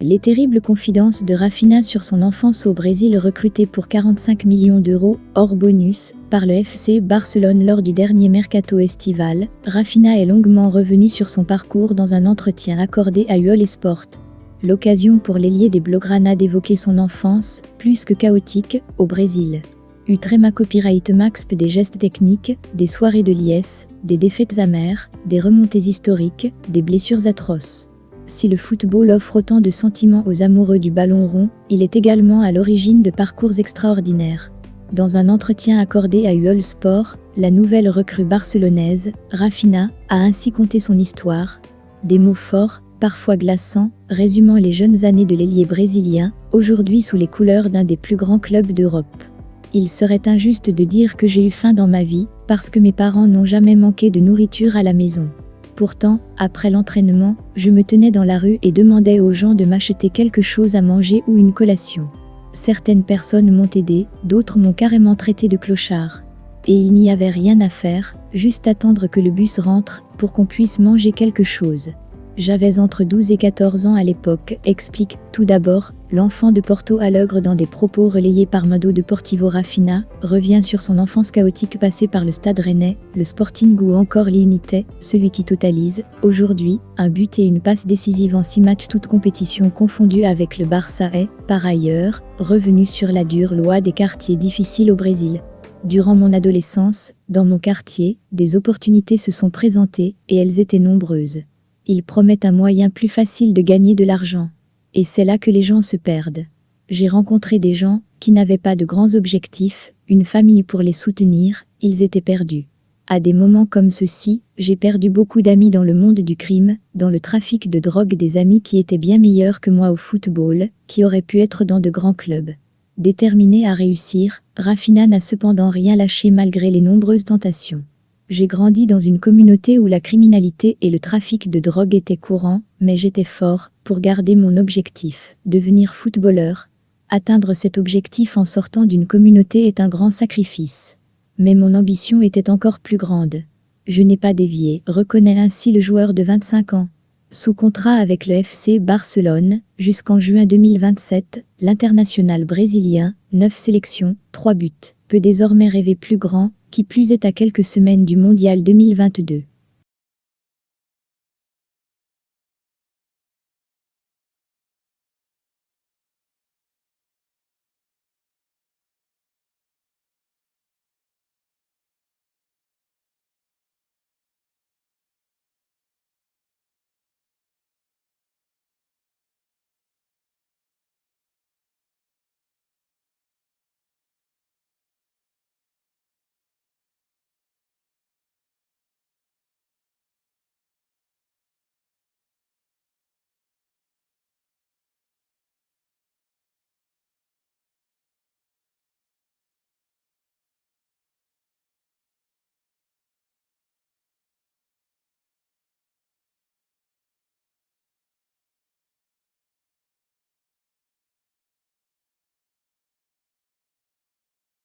Les terribles confidences de Raphinha sur son enfance au Brésil recrutée pour 45 millions d'euros, hors bonus, par le FC Barcelone lors du dernier mercato estival. Raphinha est longuement revenu sur son parcours dans un entretien accordé à UOL Esport. L'occasion pour l'ailier des Blaugrana d'évoquer son enfance, plus que chaotique, au Brésil. Utrema copyright Maxp des gestes techniques, des soirées de liesse, des défaites amères, des remontées historiques, des blessures atroces. Si le football offre autant de sentiments aux amoureux du ballon rond, il est également à l'origine de parcours extraordinaires. Dans un entretien accordé à UOL Sport, la nouvelle recrue barcelonaise, Raphinha, a ainsi conté son histoire. Des mots forts, parfois glaçants, résumant les jeunes années de l'ailier brésilien, aujourd'hui sous les couleurs d'un des plus grands clubs d'Europe. Il serait injuste de dire que j'ai eu faim dans ma vie, parce que mes parents n'ont jamais manqué de nourriture à la maison. Pourtant, après l'entraînement, je me tenais dans la rue et demandais aux gens de m'acheter quelque chose à manger ou une collation. Certaines personnes m'ont aidé, d'autres m'ont carrément traité de clochard. Et il n'y avait rien à faire, juste attendre que le bus rentre, pour qu'on puisse manger quelque chose. J'avais entre 12 et 14 ans à l'époque, explique, tout d'abord, l'enfant de Porto Alegre dans des propos relayés par Mado Deportivo. Raphinha revient sur son enfance chaotique passée par le Stade Rennais, le Sporting ou encore l'Unité, celui qui totalise, aujourd'hui, un but et une passe décisive en 6 matchs toutes compétitions confondues avec le Barça est, par ailleurs, revenu sur la dure loi des quartiers difficiles au Brésil. Durant mon adolescence, dans mon quartier, des opportunités se sont présentées et elles étaient nombreuses. Ils promettent un moyen plus facile de gagner de l'argent. Et c'est là que les gens se perdent. J'ai rencontré des gens qui n'avaient pas de grands objectifs, une famille pour les soutenir, ils étaient perdus. À des moments comme ceux-ci, j'ai perdu beaucoup d'amis dans le monde du crime, dans le trafic de drogue, des amis qui étaient bien meilleurs que moi au football, qui auraient pu être dans de grands clubs. Déterminé à réussir, Raphinha n'a cependant rien lâché malgré les nombreuses tentations. J'ai grandi dans une communauté où la criminalité et le trafic de drogue étaient courants, mais j'étais fort pour garder mon objectif, devenir footballeur. Atteindre cet objectif en sortant d'une communauté est un grand sacrifice. Mais mon ambition était encore plus grande. Je n'ai pas dévié, reconnaît ainsi le joueur de 25 ans. Sous contrat avec le FC Barcelone, jusqu'en juin 2027, l'international brésilien, 9 sélections, 3 buts, peut désormais rêver plus grand, qui plus est à quelques semaines du Mondial 2022.